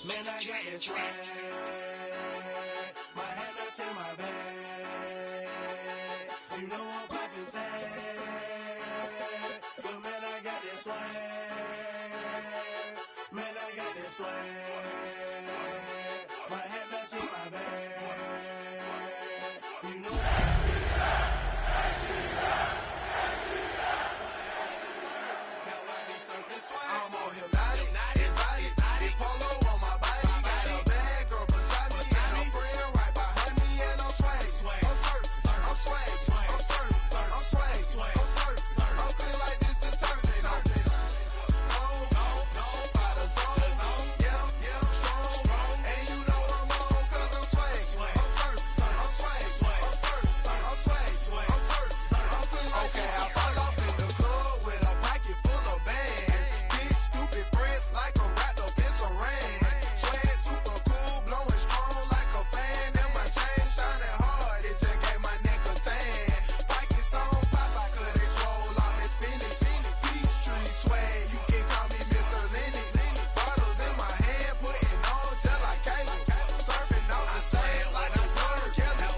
Man, I got this swag. My head not in my bag. You know I'm poppin' tag. But man, I got this swag. Man, I got this swag. My head not in my bag. You know I'm on hypnotic, exotic, polo on my body. Got a bad girl beside me, and a friend right behind me, and I'm swag. I'm certain, I'm swag, I'm certain, I'm swag, I'm certain, I'm clean like this detergent. No, by the zone, yeah, strong, and you know I'm on 'cause I'm swag. I'm certain, I'm swag, I'm certain, I'm swag, I'm certain, I'm clean like this. Okay, I fall off in the club with a pocket full of bags. Stupid friends like a wrapped up in saran. Swag super cool, blowing strong like a fan. And my chain shining hard, it just gave my neck a tan. Pockets on Popeye, 'cause they swole off that spinach. Peachtree swag, you can call me Mr. Lennox. Bottles in my hand, putting on just like cable. Surfing out the sand like a surf. Kelly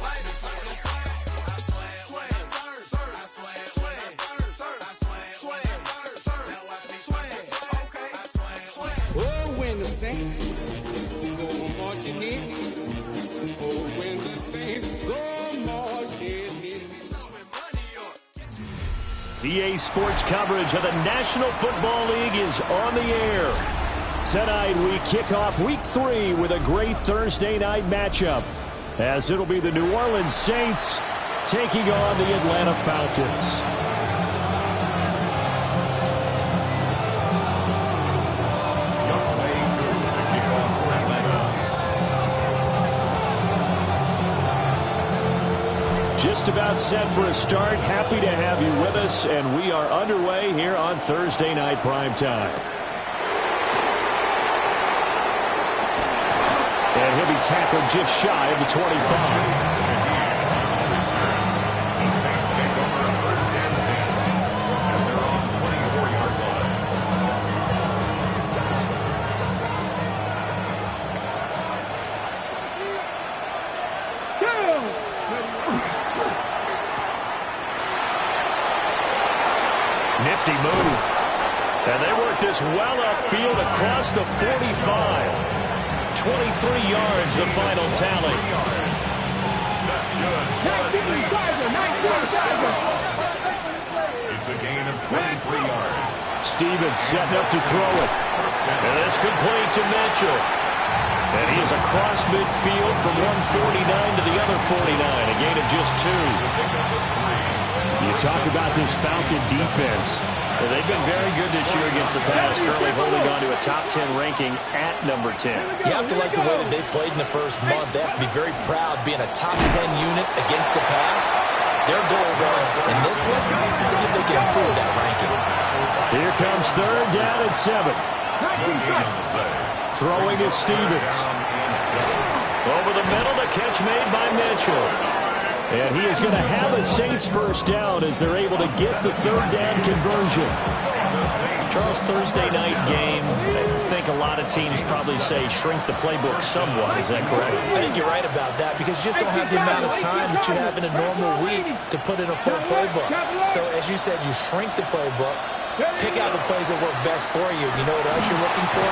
Slater, swag. I swag, swag, surf, I swag, swag, surf, I swag, swag, surf. Now watch me swag. Oh, when the saints go marching in. Oh, when the saints go marching in. EA Sports coverage of the National Football League is on the air. Tonight we kick off Week 3 with a great Thursday night matchup, as it'll be the New Orleans Saints taking on the Atlanta Falcons. Just about set for a start. Happy to have you with us, and we are underway here on Thursday Night Primetime. And he'll be tackled just shy of the 25. The Saints take over a first and 10 at their own 24-yard line. Nifty move. And they work this well upfield across the 45. 23 yards, the final tally. That's good. It's a gain of 23 yards. Stevens setting up to throw it. And it's complete to Mitchell. And he is across midfield from 149 to the other 49. A gain of just 2. You talk about this Falcon defense. They've been very good this year against the pass, currently holding on to a top 10 ranking at number 10. You have to like the way that they've played in the first month. They have to be very proud being a top 10 unit against the pass. Their goal, though, in this one, see if they can improve that ranking. Here comes third down and 7. Throwing is Stevens. Over the middle, the catch made by Mitchell. And he is going to have a Saints first down as they're able to get the third down conversion. Charles, Thursday night game, I think a lot of teams probably say shrink the playbook somewhat. Is that correct? I think you're right about that because you just don't have the amount of time that you have in a normal week to put in a full playbook. So, as you said, you shrink the playbook, pick out the plays that work best for you. You know what else you're looking for?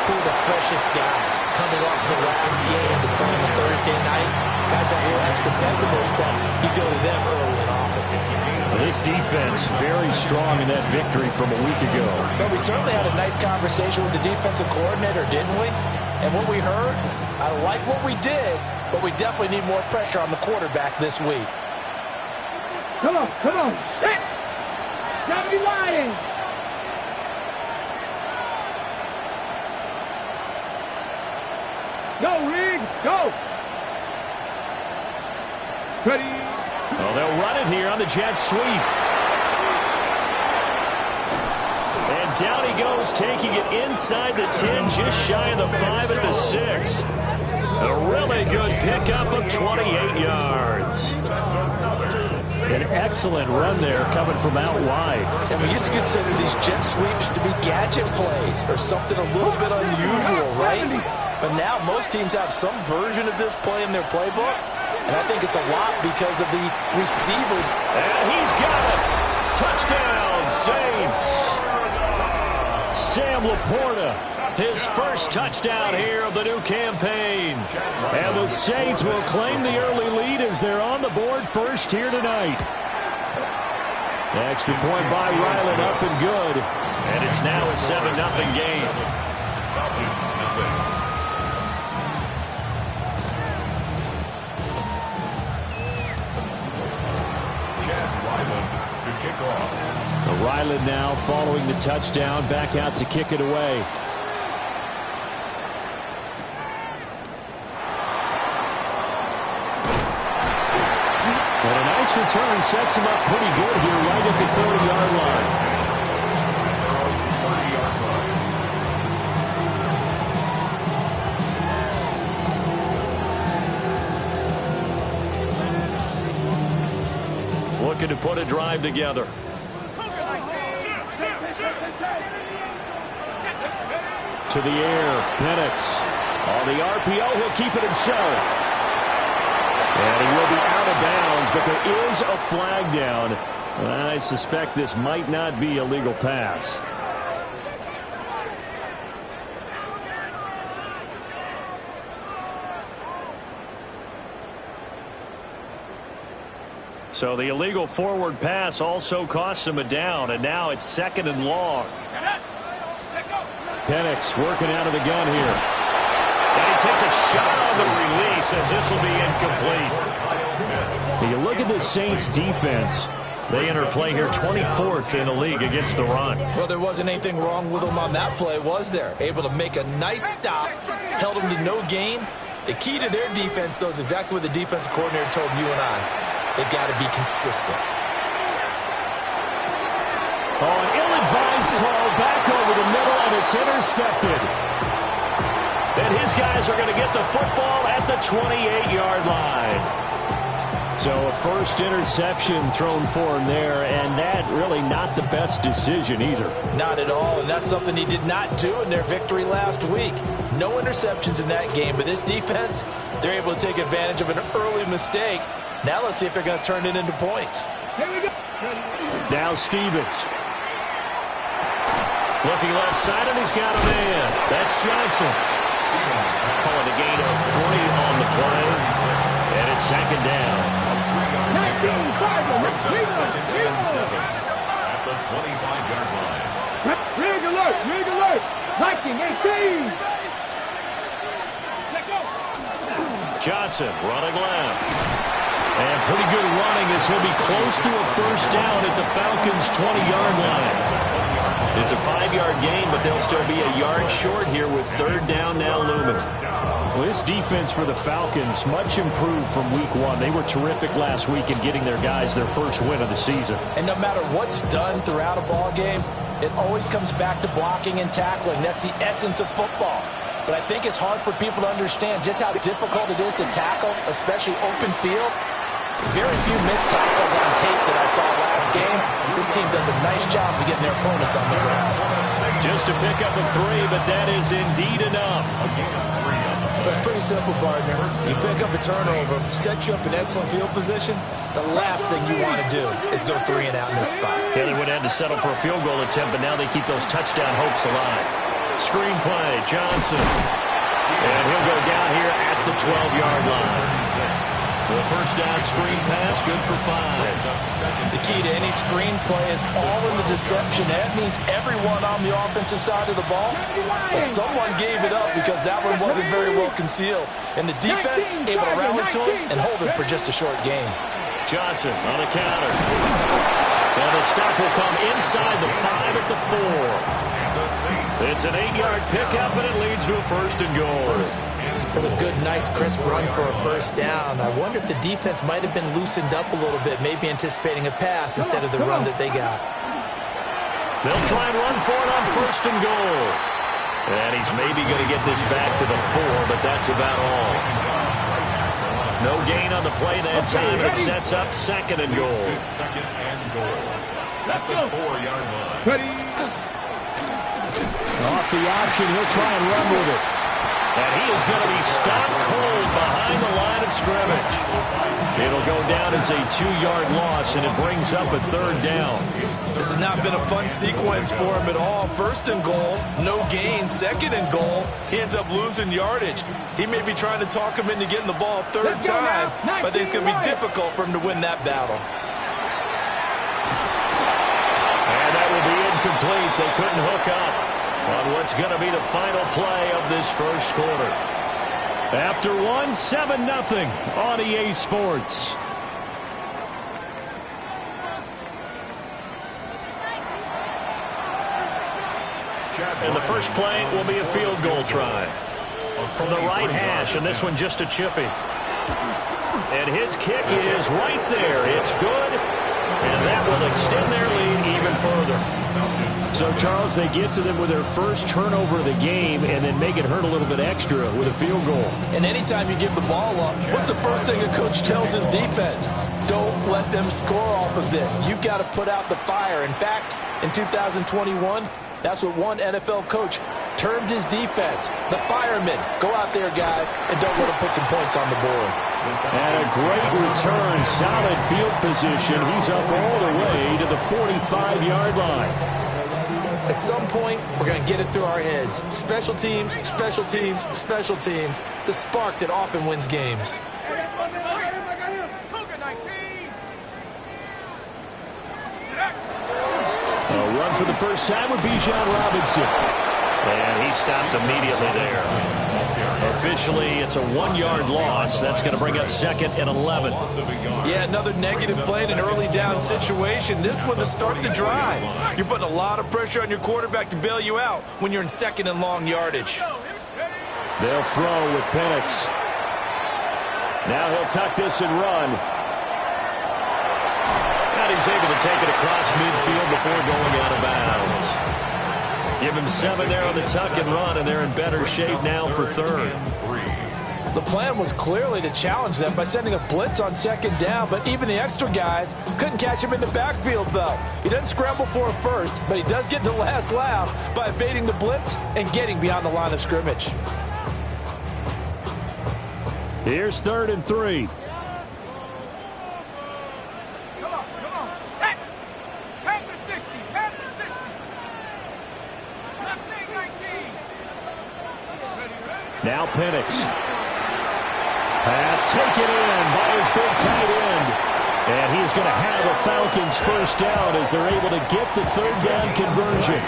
Who are the freshest guys coming off the last game to play on a Thursday night? Guys that have a little extra pep in their step, you go to them early and often. This defense very strong in that victory from a week ago. But we certainly had a nice conversation with the defensive coordinator, didn't we? And what we heard, I like what we did, but we definitely need more pressure on the quarterback this week. Come on, set! Gotta be lying! Go, Riggs, go! Ready? Well, they'll run it here on the jet sweep. And down he goes, taking it inside the 10, just shy of the 5 at the 6. A really good pickup of 28 yards. An excellent run there coming from out wide. And we used to consider these jet sweeps to be gadget plays or something a little bit unusual, right? But now most teams have some version of this play in their playbook. And I think it's a lot because of the receivers. And he's got it. Touchdown, Saints. Sam Laporta, his first touchdown here of the new campaign. And the Saints will claim the early lead as they're on the board first here tonight. Extra point by Ryland, up and good. And it's now a 7-0 game. Ryland now following the touchdown, back out to kick it away. And a nice return sets him up pretty good here right at the 30-yard line. Looking to put a drive together. To the air, Penix. On the RPO, he'll keep it himself. And he will be out of bounds, but there is a flag down. I suspect this might not be a legal pass. So the illegal forward pass also costs him a down, and now it's 2nd and long. Penix working out of the gun here. And he takes a shot on the release as this will be incomplete. You look at the Saints defense. They enter play here 24th in the league against the run. Well, there wasn't anything wrong with them on that play, was there? Able to make a nice stop, held them to no gain. The key to their defense, though, is exactly what the defensive coordinator told you and I. They've got to be consistent. Oh, an ill-advised throw back over the middle, and it's intercepted. And his guys are going to get the football at the 28-yard line. So a first interception thrown for him there, and that really not the best decision either. Not at all, and that's something he did not do in their victory last week. No interceptions in that game, but this defense, they're able to take advantage of an early mistake. Now let's see if they're going to turn it into points. Here we go. Now Stevens. Looking left side, and he's got a man. That's Johnson. Calling a gain of 3 on the play. And it's 2nd down. 19, 5, At the 25-yard line. Rig alert, rig alert. Viking 18. Let go. Johnson running left. And pretty good running as he'll be close to a first down at the Falcons' 20-yard line. It's a 5-yard gain, but they'll still be a yard short here with 3rd down now looming. Well, this defense for the Falcons, much improved from week 1. They were terrific last week in getting their guys their first win of the season. And no matter what's done throughout a ball game, it always comes back to blocking and tackling. That's the essence of football. But I think it's hard for people to understand just how difficult it is to tackle, especially open field. Very few missed tackles on tape that I saw last game. This team does a nice job of getting their opponents on the ground. Just to pick up a 3, but that is indeed enough. So it's pretty simple, partner. You pick up a turnover, set you up in excellent field position. The last thing you want to do is go 3 and out in this spot. Yeah, they would have had to settle for a field goal attempt, but now they keep those touchdown hopes alive. Screen play, Johnson. And he'll go down here at the 12-yard line. The first down screen pass, good for 5. The key to any screen play is all in the deception. That means everyone on the offensive side of the ball. But someone gave it up because that one wasn't very well concealed. And the defense able to rally to him and hold him for just a short gain. Johnson on a counter. And the stop will come inside the 5 at the 4. It's an 8-yard pickup, and it leads to a 1st and goal. It's a good, nice, crisp run for a first down. I wonder if the defense might have been loosened up a little bit, maybe anticipating a pass instead of the run that they got. They'll try and run for it on 1st and goal. And he's maybe going to get this back to the 4, but that's about all. No gain on the play that time. It sets up second and goal. Second and goal. At the 4-yard line. Ready. Off the option, he'll try and run with it. And he is going to be stopped cold behind the line of scrimmage. It'll go down as a 2-yard loss, and it brings up a third down. This has not been a fun sequence for him at all. First and goal, no gain. Second and goal, he ends up losing yardage. He may be trying to talk him into getting the ball third time, but I think it's going to be difficult for him to win that battle. And that will be incomplete. They couldn't hook up on what's going to be the final play of this first quarter. After one, 7-0 on EA Sports. And the first play will be a field goal try from the right hash, and this one just a chippy. And his kick is right there. It's good, and that will extend their lead even further. So, Charles, they get to them with their first turnover of the game and then make it hurt a little bit extra with a field goal. And anytime you give the ball up, what's the first thing a coach tells his defense? Don't let them score off of this. You've got to put out the fire. In fact, in 2021, that's what one NFL coach termed his defense, the firemen. Go out there, guys, and don't let them put some points on the board. And a great return, solid field position. He's up all the way to the 45-yard line. At some point, we're going to get it through our heads. Special teams, special teams, special teams. The spark that often wins games. A run for the first time with Bijan Robinson. And he stopped immediately there. Officially, it's a 1-yard loss. That's going to bring up second and 11. Yeah, another negative play in an early down situation. This one to start the drive. You're putting a lot of pressure on your quarterback to bail you out when you're in second and long yardage. They'll throw with Penix. Now he'll tuck this and run. And he's able to take it across midfield before going out of bounds. Give him 7 there on the tuck and run, and they're in better shape now for third. The plan was clearly to challenge them by sending a blitz on second down, but even the extra guys couldn't catch him in the backfield, though. He doesn't scramble for it first, but he does get the last laugh by evading the blitz and getting beyond the line of scrimmage. Here's 3rd and 3. Come on, set. Head to 60, head to 60. Left leg 19. Now Penix. Pass taken in by his big tight end. And he's going to have a Falcons first down as they're able to get the third down conversion.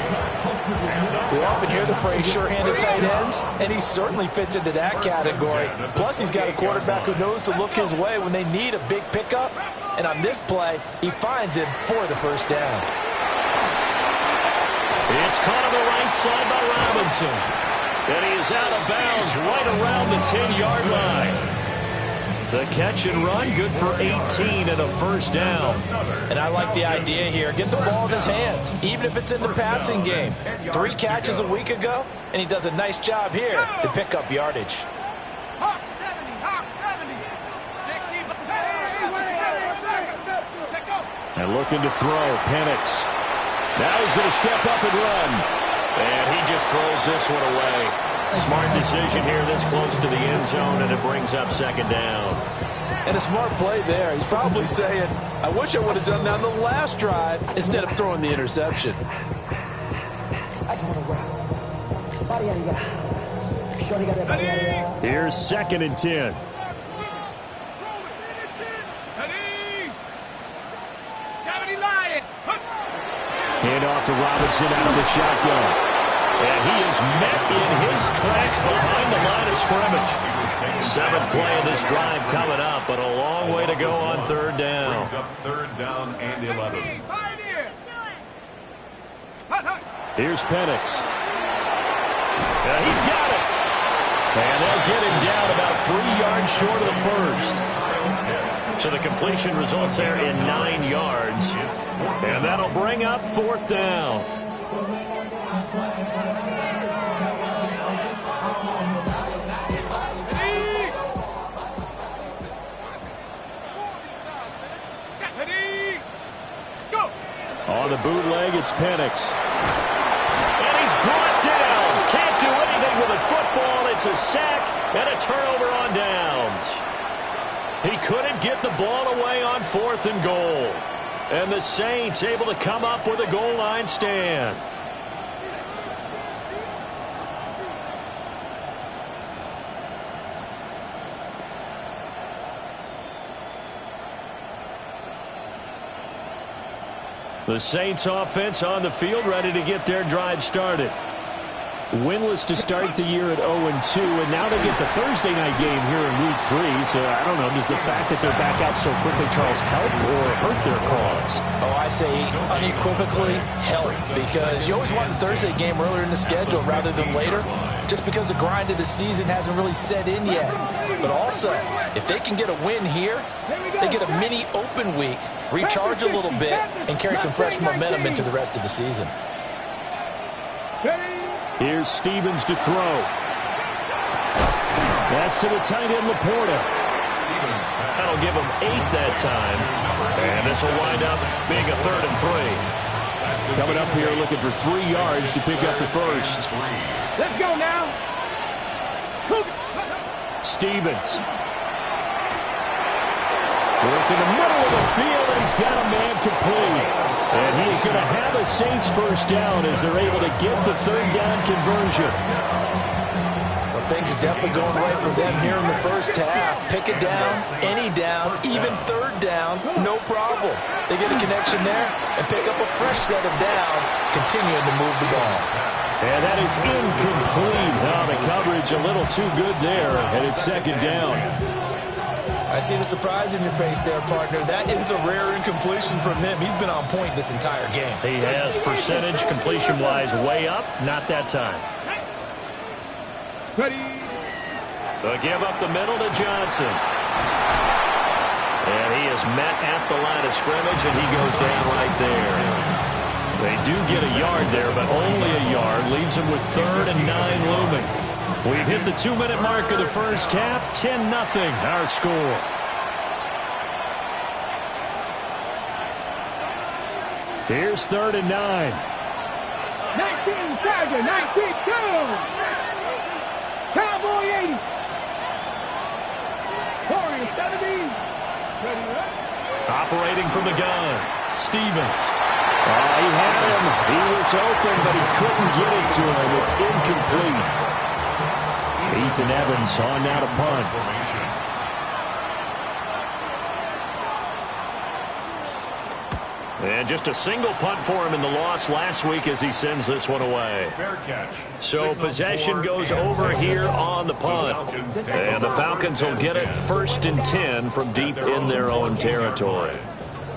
We often hear the phrase sure-handed tight ends, and he certainly fits into that category. Plus, he's got a quarterback who knows to look his way when they need a big pickup. And on this play, he finds him for the first down. It's caught on the right side by Robinson. And he is out of bounds right around the 10-yard line. The catch and run, good for 18 and a first down. And I like the idea here. Get the ball in his hands, even if it's in the passing game. 3 catches a week ago, and he does a nice job here to pick up yardage. Hawk 70, Hawk 70. 60. Check out. And looking to throw, Penix. Now he's going to step up and run. And he just throws this one away. Smart decision here this close to the end zone, and it brings up second down. And a smart play there. He's probably saying, I wish I would have done that on the last drive instead of throwing the interception. Here's 2nd and 10. Hand off to Robinson out of the shotgun. And he is met in his tracks behind the line of scrimmage. 7th play of this drive coming up, but a long way to go on third down. Brings up third down and 11. Here's Penix. He's got it. And they'll get him down about 3 yards short of the first. So the completion results there in 9 yards. And that'll bring up 4th down. the bootleg, it's Penix. And he's brought down. Can't do anything with a football. It's a sack and a turnover on downs. He couldn't get the ball away on 4th and goal. And the Saints able to come up with a goal line stand. The Saints offense on the field, ready to get their drive started. Winless to start the year at 0-2, and now they get the Thursday night game here in Week 3. So, I don't know, does the fact that they're back out so quickly, Charles, help or hurt their cause? Oh, I say unequivocally help, because you always want the Thursday game earlier in the schedule rather than later, just because the grind of the season hasn't really set in yet. But also, if they can get a win here, they get a mini open week, recharge a little bit, and carry some fresh momentum into the rest of the season. Here's Stevens to throw. That's to the tight end, Laporta. That'll give him 8 that time. And this will wind up being a 3rd and 3. Coming up here looking for 3 yards to pick up the first. Let's go now. Stevens. Work in the middle of the field, and he's got a man complete. And he's going to have a Saints first down as they're able to get the 3rd down conversion. Well, things are definitely going right for them here in the first half. Pick a down, any down, even 3rd down, no problem. They get a connection there and pick up a fresh set of downs, continuing to move the ball. And that is incomplete. Now the coverage a little too good there, and it's 2nd down. I see the surprise in your face there, partner. That is a rare incompletion from him. He's been on point this entire game. He has percentage completion-wise way up. Not that time. Ready. They'll give up the middle to Johnson. And he is met at the line of scrimmage, and he goes down right there. They do get a yard there, but only a yard. Leaves them with 3rd and 9 looming. We've hit the 2-minute mark of the first half. 10-0 our score. Here's 3rd and 9. 19 Charger, 19 Cowboy 80. 40, 70. Ready, right? Operating from the gun. Stevens. He had him. He was open, but he couldn't get it to him. It's incomplete. Ethan Evans on now to punt. And just a single punt for him in the loss last week as he sends this one away. Fair catch. So possession goes over here on the punt. And the Falcons will get it 1st and 10 from deep in their own territory.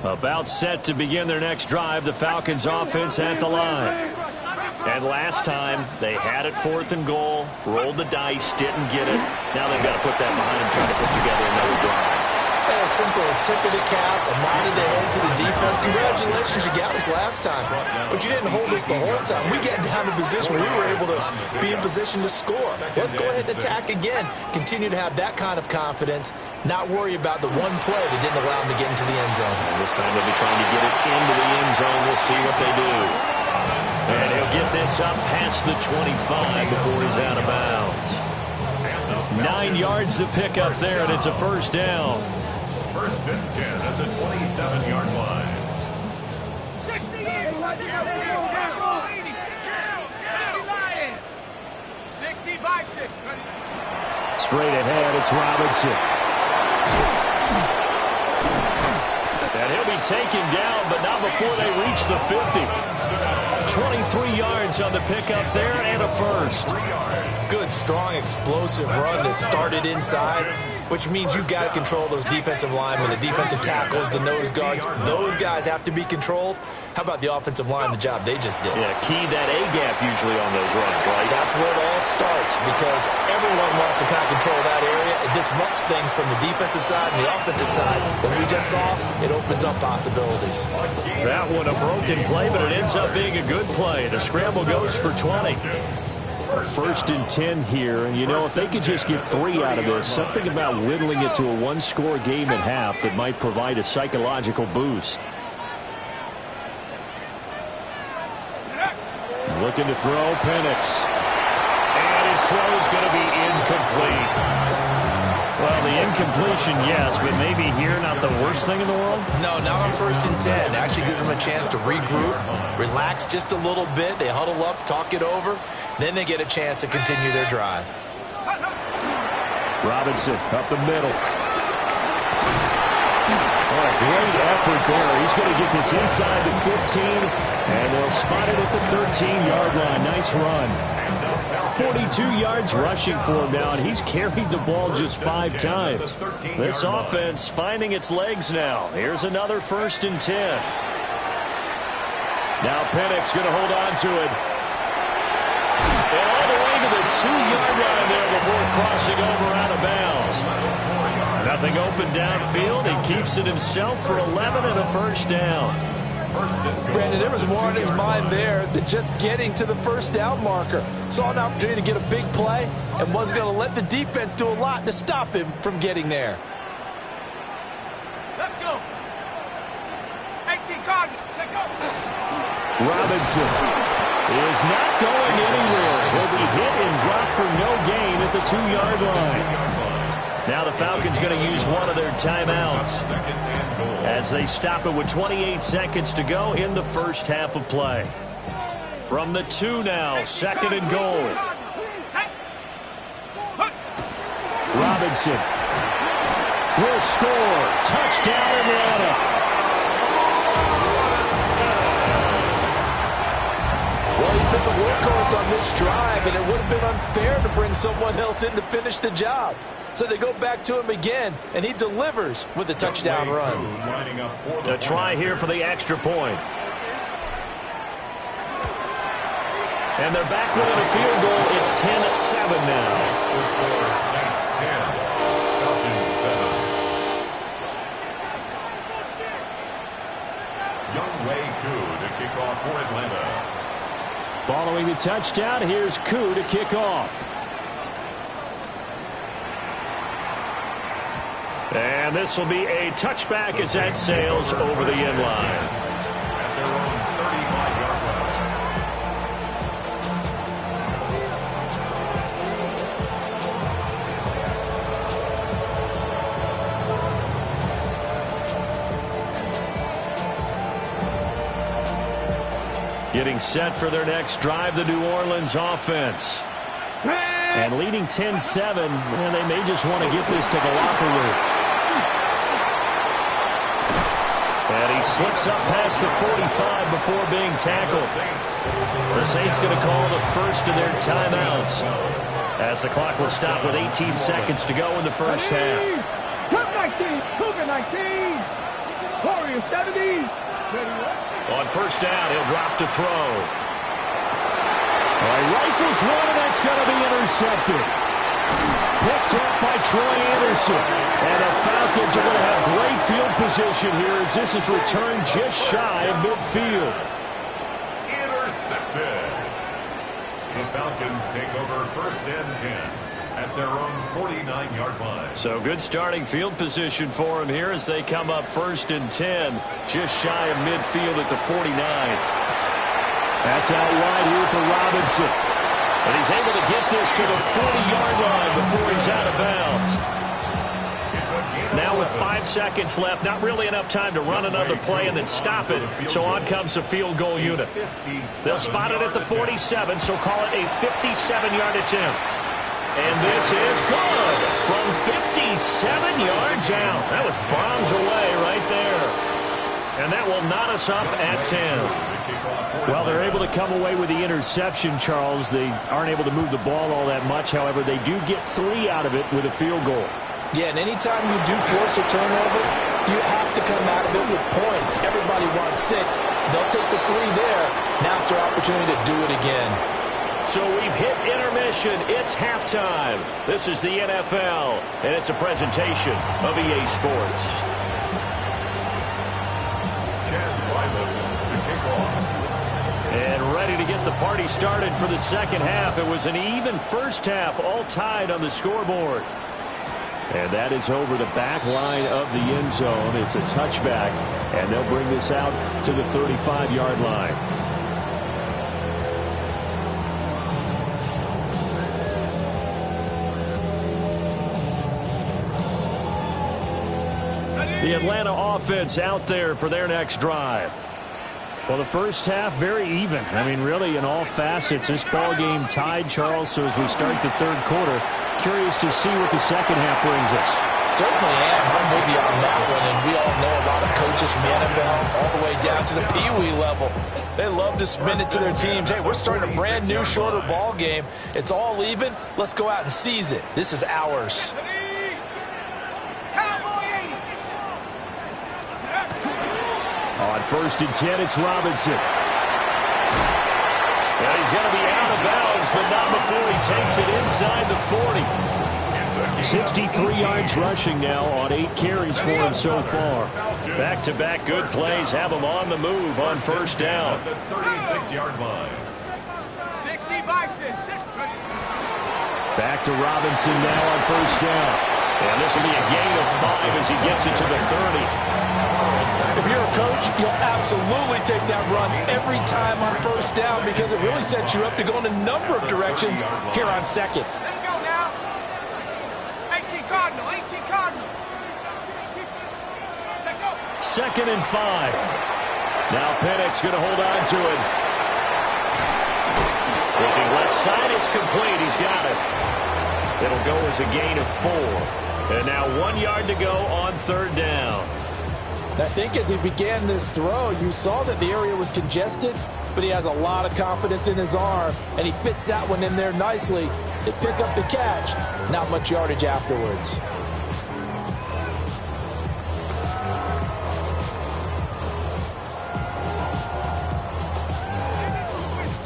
About set to begin their next drive, the Falcons offense at the line. And last time, they had it 4th and goal, rolled the dice, didn't get it. Now they've got to put that behind them, try to put together another drive. A simple tip of the cap, a nod of the head to the defense. Congratulations, you got us last time. But you didn't hold us the whole time. We got down to position where we were able to be in position to score. Let's go ahead and attack again. Continue to have that kind of confidence, not worry about the one play that didn't allow them to get into the end zone. And this time they'll be trying to get it into the end zone. We'll see what they do. And he'll get this up past the 25 before he's out of bounds. 9 yards to pick up there, and it's a first down. 1st and 10 at the 27-yard line. 60 by 6. Straight ahead, it's Robinson. And he'll be taken down, but not before they reach the 50. 23 yards on the pickup there and a first. Good, strong, explosive run that started inside, which means you've got to control those defensive linemen, the defensive tackles, the nose guards. Those guys have to be controlled. How about the offensive line, the job they just did? Yeah, key that A-gap usually on those runs, right? That's where it all starts, because everyone wants to kind of control that area. It disrupts things from the defensive side and the offensive side. As we just saw, it opens up possibilities. That one a broken play, but it ends up being a good play. The scramble goes for 20. 1st and 10 here, and you know, if they could just get 3 out of this, something about whittling it to a 1-score game at half that might provide a psychological boost. looking to throw. Penix. And his throw is going to be incomplete. Well, the incompletion, yes, but maybe here not the worst thing in the world? No, not on 1st and 10. Actually gives them a chance to regroup, relax just a little bit. They huddle up, talk it over. Then they get a chance to continue their drive. Robinson up the middle. Oh, a great effort there. He's going to get this inside the 15, and they'll spot it at the 13-yard line. Nice run. 42 yards rushing for him now, and he's carried the ball just 5 times. This offense finding its legs now. Here's another 1st and 10. Now Penix going to hold on to it. And all the way to the 2-yard line there before crossing over out of bounds. Nothing open downfield. He keeps it himself for 11 and a 1st down. Brandon, there was more on his mind there than just getting to the 1st down marker. Saw an opportunity to get a big play and was going to let the defense do a lot to stop him from getting there. Let's go. 18 cards. Take off. Robinson is not going anywhere. He'll be hit and dropped for no gain at the 2-yard line. Now the Falcons going to use one of their timeouts as they stop it with 28 seconds to go in the 1st half of play. From the 2 now, 2nd and goal. Robinson will score. Touchdown Atlanta. Well, he's been the workhorse on this drive, and it would have been unfair to bring someone else in to finish the job. So they go back to him again, and he delivers with a touchdown run. A try here for the extra point. And they're back within a field goal. It's 10-7 now. The score, Saints 10, Falcons 7. Younghoe Koo to kick off for Atlanta. Following the touchdown, here's Koo to kick off. And this will be a touchback as that sails over the end line. At their own 35-yard line. Getting set for their next drive, the New Orleans offense. And leading 10-7, and they may just want to get this to the locker room. And he slips up past the 45 before being tackled. The Saints going to call the first of their timeouts as the clock will stop with 18 seconds to go in the 1st half. Come 19, Cougar 19, Warrior 70. On 1st down, he'll drop to throw. Rifles one, and that's going to be intercepted. Picked up by Troy Anderson. And the Falcons are going to have great field position here as this is returned just shy of midfield. Intercepted. The Falcons take over 1st and 10 at their own 49-yard line. So good starting field position for him here as they come up 1st and 10, just shy of midfield at the 49. That's out wide here for Robinson. And he's able to get this to the 40-yard line before he's out of bounds. Now with 5 seconds left, not really enough time to run another play and then stop it. So on comes the field goal unit. They'll spot it at the 47, so call it a 57-yard attempt. And this is good from 57 yards out. That was bombs away right there. And that will knot us up at 10. Well, they're able to come away with the interception, Charles. They aren't able to move the ball all that much. However, they do get 3 out of it with a field goal. Yeah, and anytime you do force a turnover, you have to come out of it with points. Everybody wants 6. They'll take the 3 there. Now it's their opportunity to do it again. So we've hit intermission. It's halftime. This is the NFL, and it's a presentation of EA Sports. Chad Ryland to kick off. And ready to get the party started for the 2nd half. It was an even 1st half, all tied on the scoreboard. And that is over the back line of the end zone. It's a touchback, and they'll bring this out to the 35-yard line. The Atlanta offense out there for their next drive. Well, the first half, very even. I mean, really, in all facets, this ball game tied, Charles. So as we start the third quarter, curious to see what the second half brings us. Certainly am. I'm with you on that one. And we all know a lot of coaches from the NFL all the way down to the Pee-wee level. They love to spin it to their teams. Hey, we're starting a brand new, shorter ball game. It's all even. Let's go out and seize it. This is ours. On 1st and 10, it's Robinson. And he's going to be out of bounds, but not before he takes it inside the 40. 63 yards rushing now on 8 carries for him so far. Back-to-back good plays have him on the move on 1st down. The 36-yard line. 60 Bison. Back to Robinson now on 1st down. And this will be a gain of 5 as he gets it to the 30. If you're a coach, you'll absolutely take that run every time on 1st down because it really sets you up to go in a number of directions here on 2nd. Let's go now. 18 Cardinal. 18 Cardinal. Let's go. 2nd and 5. Now Penix going to hold on to it. Looking left side, it's complete. He's got it. It'll go as a gain of 4. And now 1 yard to go on 3rd down. I think as he began this throw, you saw that the area was congested, but he has a lot of confidence in his arm, and he fits that one in there nicely. They pick up the catch. Not much yardage afterwards.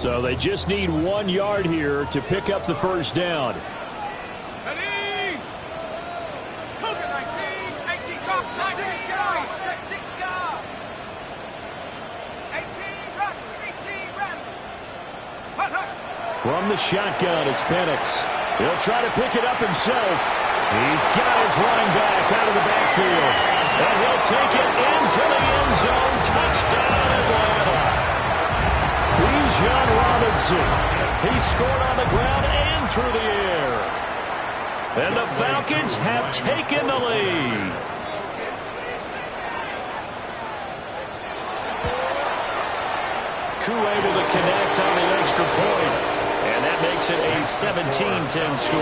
So they just need 1 yard here to pick up the 1st down. Ready? Cougar 19. 18 Cop. 19 guys. 18 run. 18 run. From the shotgun, it's Penix. He'll try to pick it up himself. He's got his running back out of the backfield. And he'll take it into the end zone. Touchdown, Atlanta. Bijan Robinson. He scored on the ground and through the air. And the Falcons have taken the lead. Koo able to connect on the extra point. And that makes it a 17-10 score. 17.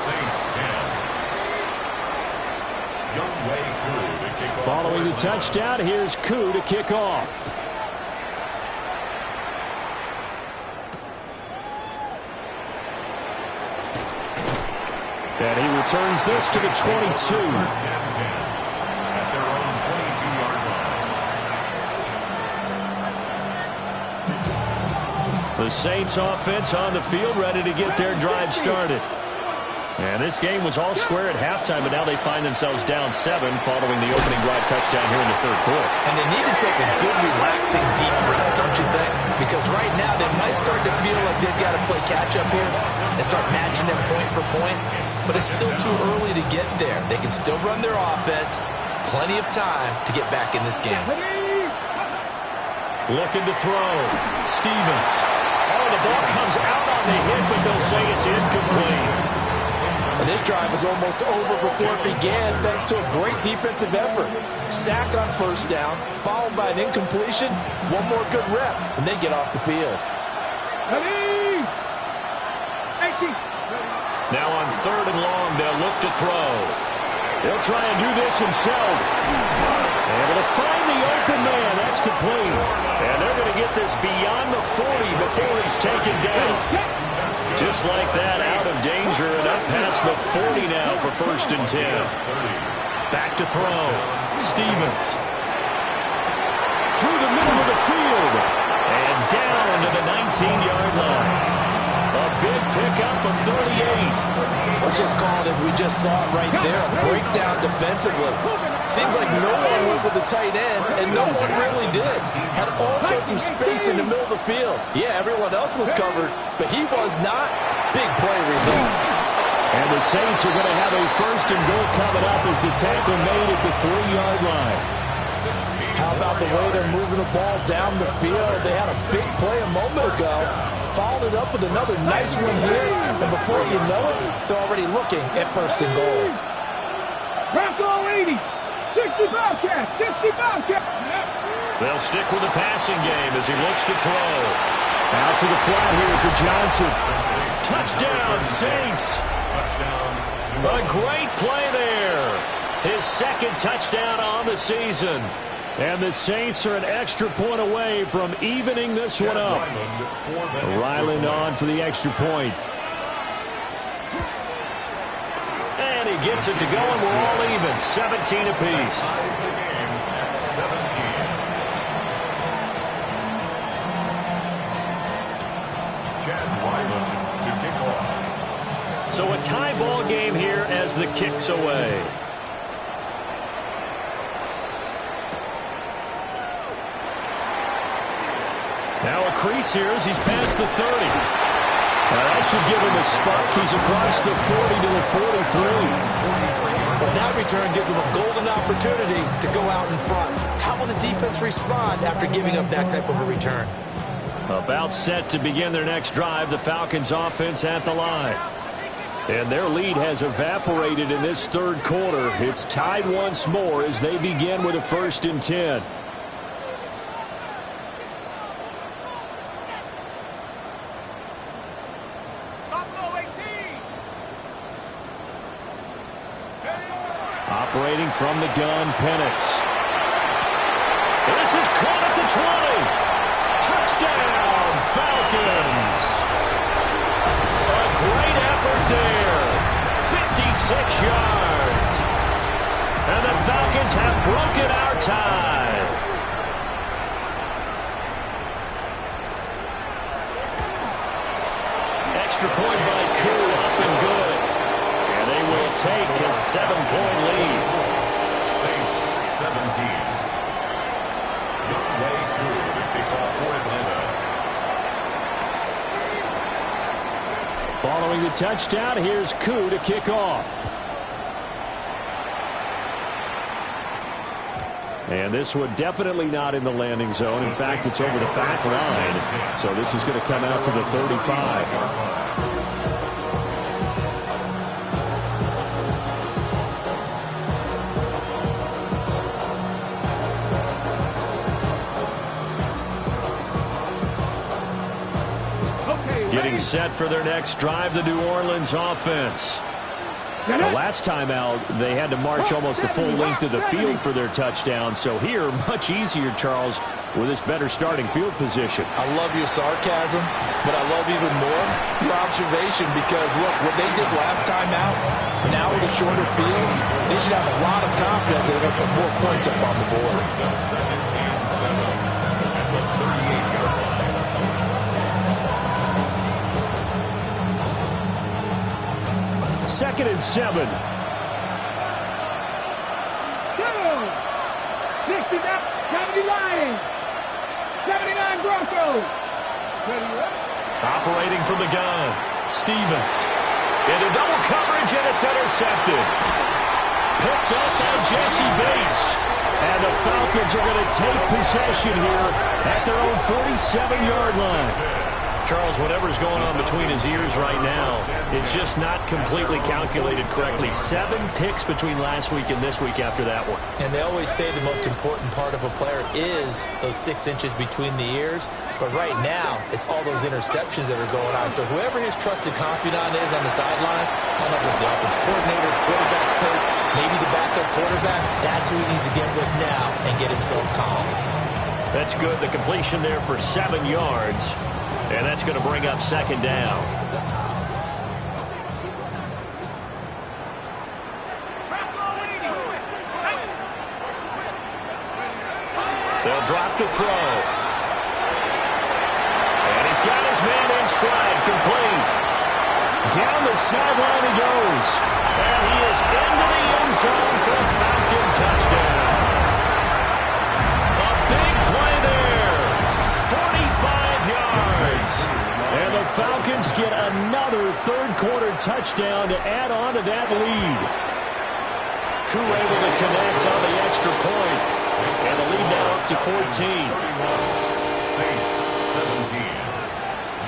Saints 10. Youngway Koo to kick off. Following the touchdown, here's Koo to kick off. And he returns this to the 22. First and 10 at their own 22-yard line. The Saints offense on the field, ready to get their drive started. And this game was all square at halftime, but now they find themselves down 7 following the opening drive touchdown here in the third quarter. And they need to take a good, relaxing, deep breath, don't you think? Because right now they might start to feel like they've got to play catch-up here and start matching them point for point. But it's still too early to get there. They can still run their offense. Plenty of time to get back in this game. Looking to throw. Stevens. Oh, the ball comes out on the hit, but they'll say it's incomplete. And this drive is almost over before it began thanks to a great defensive effort. Sack on 1st down, followed by an incompletion, one more good rep, and they get off the field. Ready? 18. Now on 3rd and long, they'll look to throw. He'll try and do this himself. Able to find the open man. That's complete. And they're going to get this beyond the 40 before he's taken down. Just like that, out of danger and up past the 40 now for 1st and 10. Back to throw. Stevens. Through the middle of the field. And down to the 19-yard line. A big pickup of 38. Let's just call it as we just saw it right there. A breakdown defensively. Seems like no one went with the tight end, and no one really did. Had all sorts of space in the middle of the field. Yeah, everyone else was covered, but he was not. Big play results. And the Saints are going to have a 1st and goal coming up as the tackle made at the 3-yard line. How about the way they're moving the ball down the field? They had a big play a moment ago. Followed it up with another nice one here. And before you know it, they're already looking at 1st and goal. Bronco 80. 80. 60 Bobcats. 60 Bobcats. They'll stick with the passing game as he looks to throw. Out to the flat here for Johnson. Touchdown, Saints. Touchdown. A great play there. His second touchdown on the season. And the Saints are an extra point away from evening this one up. Ryland on for the extra point. And he gets it to go, and we're all even. 17 apiece. Ties the game at 17. Chad Ryland to kick off. So a tie ball game here as the kick's away. Now a crease here as he's past the 30. That should give him a spark. He's across the 40 to the 43. Well, that return gives him a golden opportunity to go out in front. How will the defense respond after giving up that type of a return? About set to begin their next drive, the Falcons offense at the line. And their lead has evaporated in this third quarter. It's tied once more as they begin with a 1st and 10. Operating from the gun, Penix. This is caught at the 20. Touchdown, Falcons. A great effort there. 56 yards. And the Falcons have broken our tie. Extra point by Koo, up and good. And they will take a 7-point lead. Saints 17. Young Way Koo to kick off for Atlanta. Following the touchdown, here's Koo to kick off. And this one definitely not in the landing zone. In fact, it's over the back line. So this is going to come out to the 35. Getting set for their next drive, the New Orleans offense. The last time out, they had to march almost the full length of the field for their touchdown. So here, much easier, Charles, with this better starting field position. I love your sarcasm, but I love even more your observation because, look, what they did last time out, now with a shorter field, they should have a lot of confidence that they're going to put more points up on the board. So 2nd and 7 at the 38-yard line. Second and 7. 69 Lions. 79 Broncos. Operating from the gun, Stevens. Into double coverage, and it's intercepted. Picked up by Jesse Bates. And the Falcons are going to take possession here at their own 47-yard line. Charles, whatever's going on between his ears right now, it's just not completely calculated correctly. 7 picks between last week and this week after that one. And they always say the most important part of a player is those 6 inches between the ears. But right now, it's all those interceptions that are going on. So whoever his trusted confidant is on the sidelines, I don't know if it's the offensive coordinator, quarterback's coach, maybe the backup quarterback, that's who he needs to get with now and get himself calm. That's good. The completion there for 7 yards. And that's going to bring up 2nd down. They'll drop to throw. And he's got his man in stride, complete. Down the sideline he goes. And he is into the end zone for a Falcon touchdown. A big play there. 45 yards. And the Falcons get another third-quarter touchdown to add on to that lead. Koo able to connect on the extra point. And the lead now up to 14. Saints 17.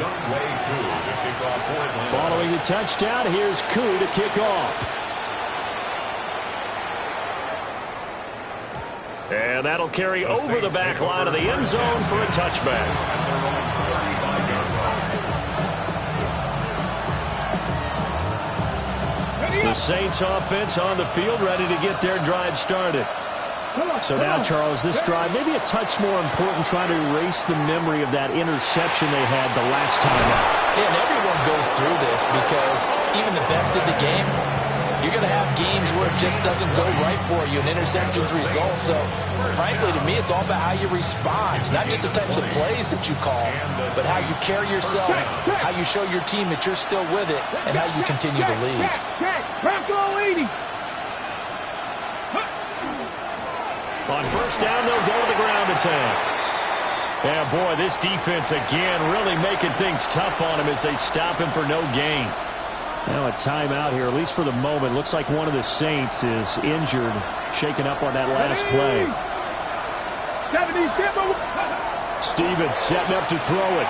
Young Way Koo to kick off for Atlanta. Following the touchdown, here's Koo to kick off. And that'll carry over the back line of the end zone for a touchback. The Saints offense on the field, ready to get their drive started. So now, Charles, this drive maybe a touch more important, trying to erase the memory of that interception they had the last time out. Yeah, and everyone goes through this because even the best in the game, you're going to have games where it just doesn't go right for you, and interceptions result. So, frankly, to me, it's all about how you respond, not just the types of plays that you call, but how you carry yourself, how you show your team that you're still with it, and how you continue to lead. On first down, they'll go to the ground attack. Yeah, boy, this defense again really making things tough on him as they stop him for no gain. Now a timeout here, at least for the moment. Looks like one of the Saints is injured, shaken up on that last play. Stevens setting up to throw it.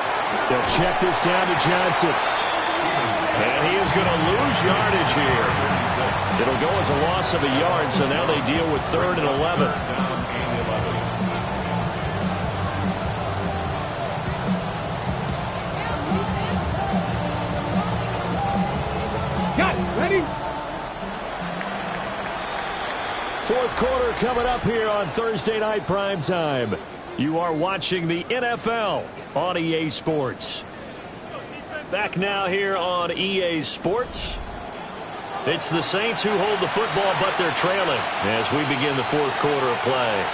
They'll check this down to Johnson. And he is going to lose yardage here. It'll go as a loss of a yard, so now they deal with 3rd and 11. Ready? Fourth quarter coming up here on Thursday Night Primetime. You are watching the NFL on EA Sports. Back now here on EA Sports. It's the Saints who hold the football, but they're trailing as we begin the fourth quarter of play.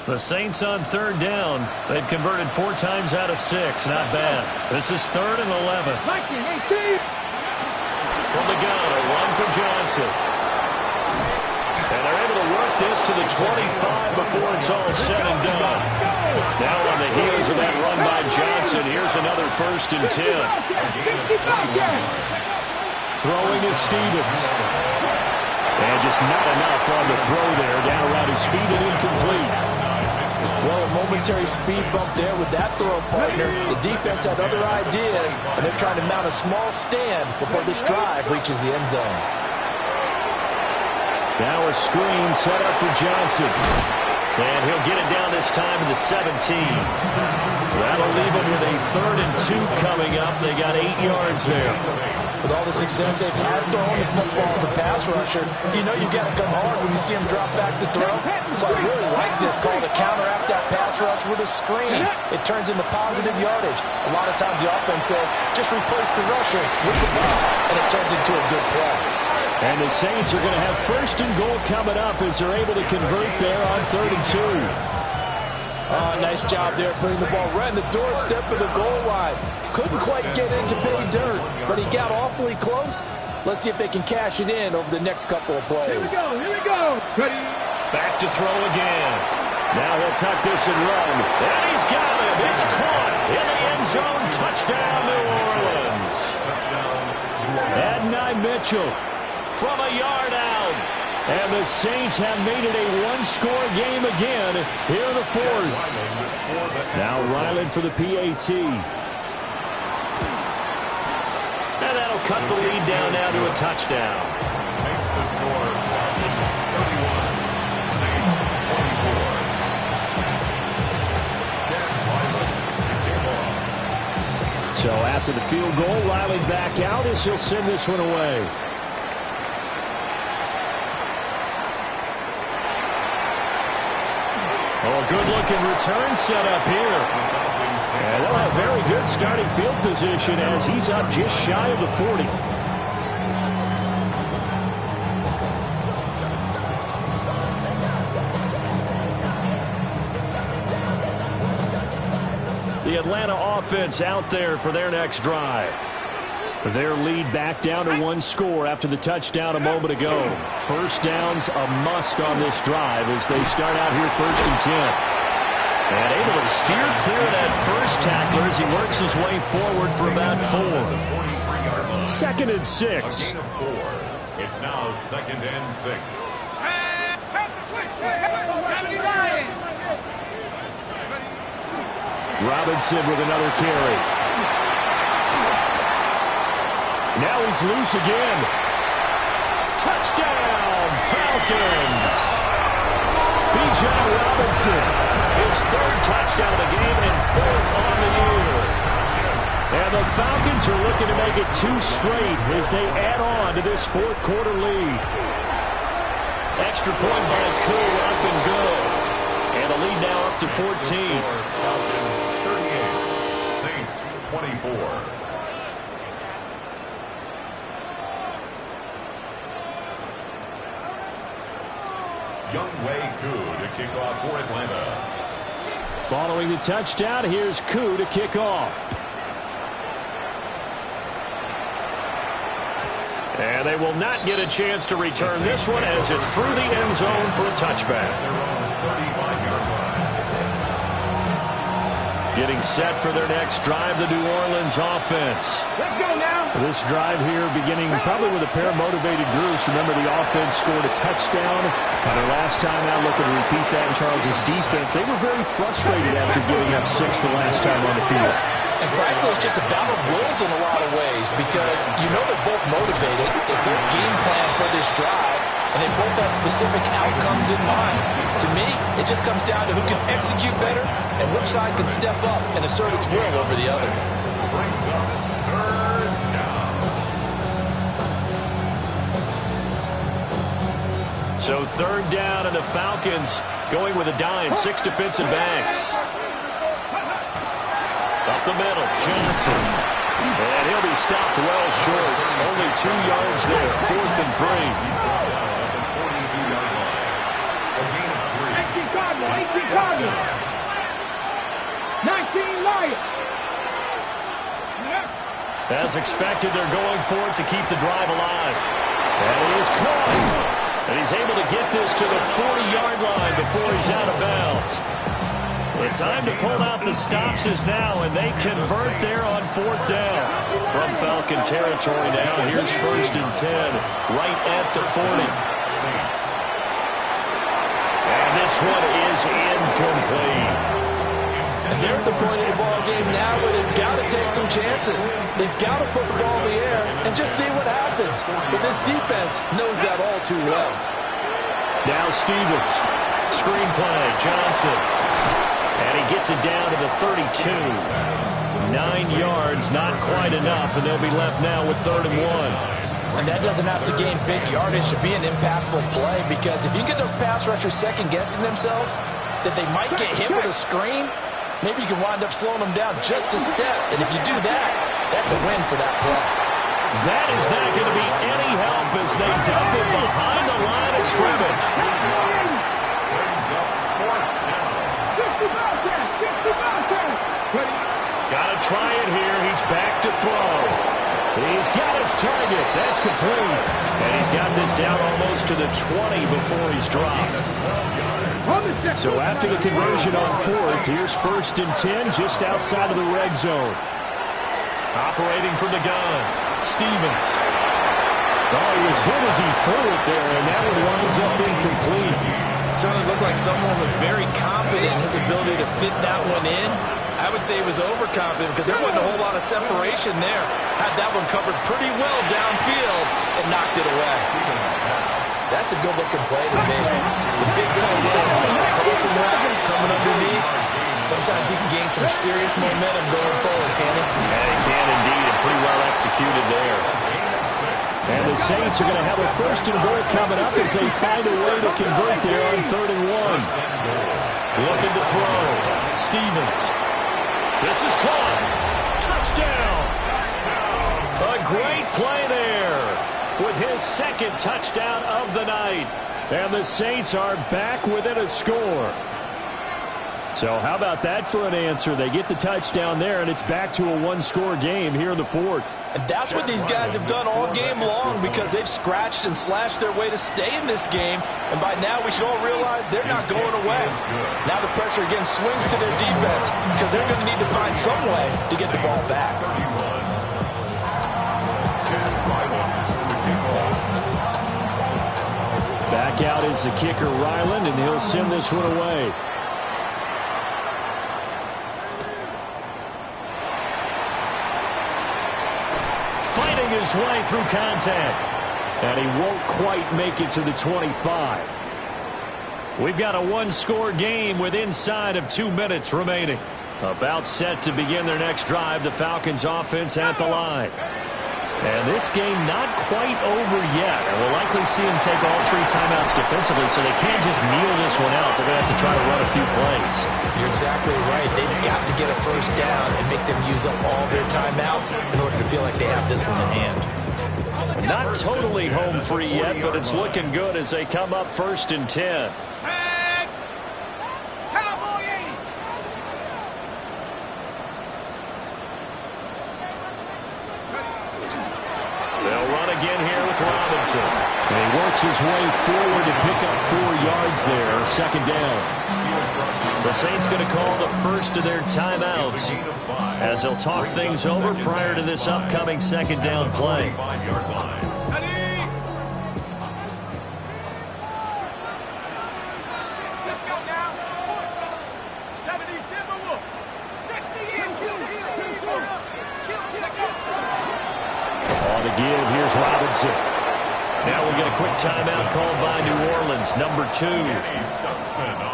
The Saints on 3rd down. They've converted 4 times out of 6. Not bad. This is 3rd and 11. From the gun, a run for Johnson. And they're able to work this to the 25 before it's all said and done. Now on the heels of that run by Johnson, here's another 1st and 10. Throwing is Stevens. And just not enough on the throw there. Down around his feet and incomplete. Well, a momentary speed bump there with that throw, partner. The defense has other ideas, and they're trying to mount a small stand before this drive reaches the end zone. Now a screen set up for Johnson. And he'll get it down this time to the 17. That'll leave him with a 3rd and 2 coming up. They got 8 yards there. With all the success they've had throwing the football as a pass rusher, you know you've got to come hard when you see him drop back to throw. So I really like this call to counteract that pass rush with a screen. It turns into positive yardage. A lot of times the offense says, just replace the rusher with the ball, and it turns into a good play. And the Saints are going to have 1st and goal coming up as they're able to convert there on 3rd and 2. Nice job there putting the ball right in the doorstep of the goal line. Couldn't quite get into pay dirt, but he got awfully close. Let's see if they can cash it in over the next couple of plays. Here we go. Ready? Back to throw again. Now he'll tuck this and run. And he's got it. It's caught in the end zone. Touchdown, New Orleans. Adonai Mitchell from a yard out. And the Saints have made it a one-score game again here in the fourth. Now Ryland for the PAT. And that'll cut the lead down now to a touchdown. Makes the score Falcons 31, Saints 24. Chad Ryland to kick off. So after the field goal, Riley back out as he'll send this one away. Oh, good-looking return set up here. And they'll have very good starting field position as he's up just shy of the 40. The Atlanta offense out there for their next drive. Their lead back down to 1 score after the touchdown a moment ago. First down's a must on this drive as they start out here 1st and 10. And able to steer clear of that first tackler as he works his way forward for about 4. 2nd and 6. It's now 2nd and 6. Robinson with another carry. Now he's loose again. Touchdown, Falcons! Bijan Robinson, his third touchdown of the game and fourth on the year. And the Falcons are looking to make it 2 straight as they add on to this fourth quarter lead. Extra point by Koo, up and good. And the lead now up to 14. Falcons 38, Saints 24. Younghoe Koo to kick off for Atlanta. Following the touchdown, here's Koo to kick off. And they will not get a chance to return this one as it's through the end zone for a touchback. Their own 35-yard line. Getting set for their next drive, the New Orleans offense. Let's go now. This drive here beginning probably with a pair of motivated groups. Remember, the offense scored a touchdown. Their last time out, looking to repeat that in Charles' defense. They were very frustrated after giving up 6 the last time on the field. And frankly, it's just a battle of wills in a lot of ways because you know they're both motivated. They both game plan for this drive, and they both have specific outcomes in mind. To me, it just comes down to who can execute better and which side can step up and assert its will over the other. Brings up third down. So third down, and the Falcons going with a dime. 6 defensive backs. Up the middle, Johnson. And he'll be stopped well short. Only 2 yards there, 4th and 3. At the 42-yard line. A gain of 3. Chicago. 19 Lions. As expected, they're going for it to keep the drive alive. And he is caught. And he's able to get this to the 40-yard line before he's out of bounds. The time to pull out the stops is now, and they convert there on 4th down. From Falcon territory now, here's 1st and 10, right at the 40. And this one is incomplete. And they're at the point of the ball game now where they've got to take some chances. They've got to put the ball in the air and just see what happens. But this defense knows that all too well. Now Stevens. Screen play, Johnson. And he gets it down to the 32. 9 yards, not quite enough, and they'll be left now with 3rd and 1. And that doesn't have to gain big yardage to be an impactful play, because if you get those pass rushers second-guessing themselves that they might get hit with a screen, maybe you can wind up slowing them down just a step. And if you do that, that's a win for that play. That is not going to be any help as they dump it behind the line of scrimmage. Brings up 4th down. Got to try it here. He's back to throw. He's got his target. That's complete. And he's got this down almost to the 20 before he's dropped. So after the conversion on 4th, here's 1st and 10 just outside of the red zone. Operating from the gun, Stevens. Oh, he was hit as he threw it there, and that one winds up incomplete. Certainly looked like someone was very confident in his ability to fit that one in. I would say he was overconfident because there wasn't a whole lot of separation there. Had that one covered pretty well downfield and knocked it away. That's a good-looking play to me. The big tight end, crossing route, coming underneath. Sometimes he can gain some serious momentum going forward, can he? Yeah, he can indeed, and pretty well executed there. And the Saints are going to have a 1st and goal coming up as they find a way to convert there on 3rd and 1. Looking to throw. Stevens. This is caught. Touchdown. A great play there with his 2nd touchdown of the night. And the Saints are back within a score. So how about that for an answer? They get the touchdown there, and it's back to a 1-score game here in the 4th. And that's what these guys have done all game long, because they've scratched and slashed their way to stay in this game. And by now we should all realize they're not going away. Now the pressure again swings to their defense, because they're going to need to find some way to get the ball back. Back out is the kicker, Ryland, and he'll send this one away. Fighting his his way through contact. And he won't quite make it to the 25. We've got a one-score game with inside of 2 minutes remaining. About set to begin their next drive, the Falcons offense at the line. And this game not quite over yet. And we'll likely see them take all 3 timeouts defensively, so they can't just kneel this one out. They're going to have to try to run a few plays. You're exactly right. They've got to get a first down and make them use up all their timeouts in order to feel like they have this one in hand. Not totally home free yet, but it's looking good as they come up 1st and 10. They'll run again here with Robinson. And he works his way forward to pick up 4 yards there. 2nd down. The Saints going to call the first of their timeouts as they'll talk things over prior to this upcoming 2nd down play. On the give, here's Robinson. Now we'll get a quick timeout called by New Orleans, number 2.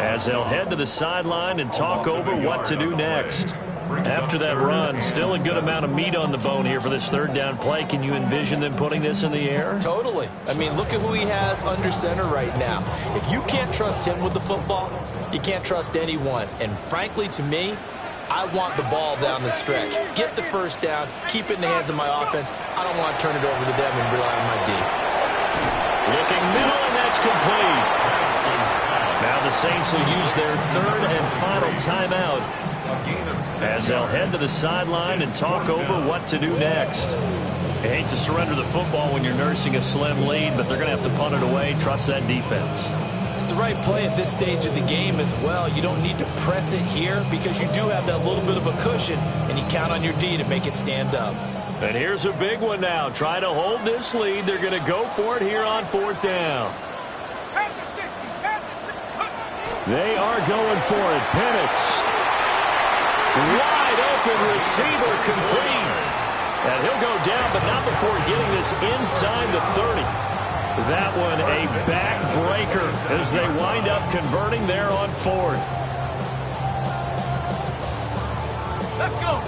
As they'll head to the sideline and talk over what to do next. After that run, still a good amount of meat on the bone here for this 3rd down play. Can you envision them putting this in the air? Totally. I mean, look at who he has under center right now. If you can't trust him with the football, you can't trust anyone. And frankly, to me, I want the ball down the stretch. Get the first down, keep it in the hands of my offense. I don't want to turn it over to them and rely on my D. Looking middle, and that's complete. Now the Saints will use their 3rd and final timeout as they'll head to the sideline and talk over what to do next. You hate to surrender the football when you're nursing a slim lead, but they're going to have to punt it away. Trust that defense. It's the right play at this stage of the game as well. You don't need to press it here because you do have that little bit of a cushion, and you count on your D to make it stand up. And here's a big one now. Trying to hold this lead. They're going to go for it here on 4th down. They are going for it. Penix. Wide open receiver complete. And he'll go down, but not before getting this inside the 30. That one a backbreaker as they wind up converting there on 4th. Let's go.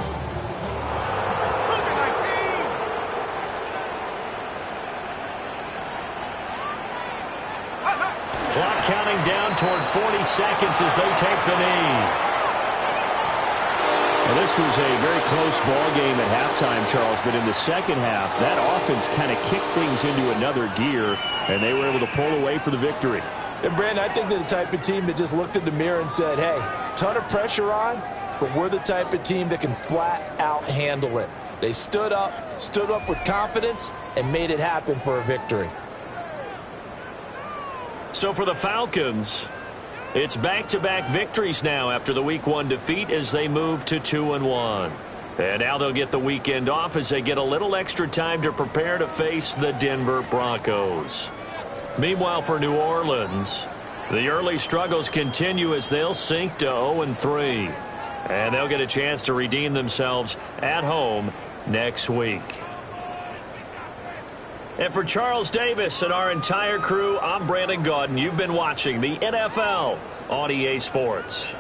Clock counting down toward 40 seconds as they take the knee. Well, this was a very close ball game at halftime, Charles, but in the second half, that offense kind of kicked things into another gear, and they were able to pull away for the victory. And, Brandon, I think they're the type of team that just looked in the mirror and said, hey, ton of pressure on, but we're the type of team that can flat out handle it. They stood up with confidence, and made it happen for a victory. So for the Falcons, it's back-to-back victories now after the Week 1 defeat as they move to 2-1. And now they'll get the weekend off as they get a little extra time to prepare to face the Denver Broncos. Meanwhile, for New Orleans, the early struggles continue as they'll sink to 0-3. And they'll get a chance to redeem themselves at home next week. And for Charles Davis and our entire crew, I'm Brandon Gaudin. You've been watching the NFL on EA Sports.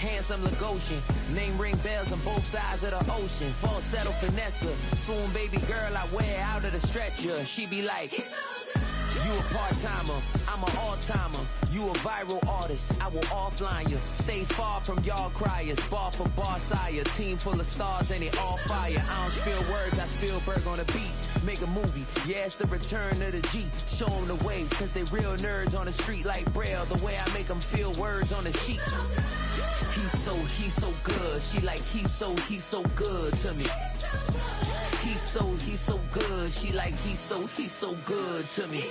Handsome Lagosian, name ring bells on both sides of the ocean. Falsetto Vanessa, swoon baby girl I wear out of the stretcher. She be like, You a part-timer, I'm an all-timer. You a viral artist, I will offline you. Stay far from y'all criers, bar for bar sire. Team full of stars and it all fire. I don't spill words, I Spielberg on a beat. Make a movie, yeah, it's the return of the G. Show them the way, cause they real nerds on the street like Braille. The way I make them feel words on the sheet. He's so good. She like, he's so good to me. He's so good. She like, he's so good to me.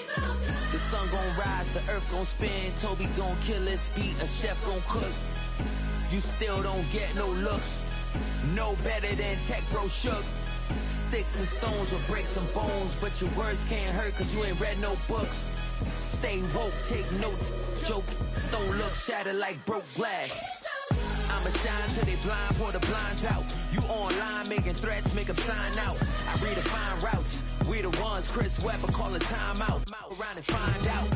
The sun gon' rise, the earth gon' spin. Toby gon' kill this beat, a chef gon' cook. You still don't get no looks. No better than Tech Bro Shook. Sticks and stones will break some bones, but your words can't hurt cause you ain't read no books. Stay woke, take notes, joke. Don't look shattered like broke glass. I'ma shine till they blind, pour the blinds out. You online making threats, make them sign out. I redefine routes. We the ones Chris Webber call a timeout. Around and find out.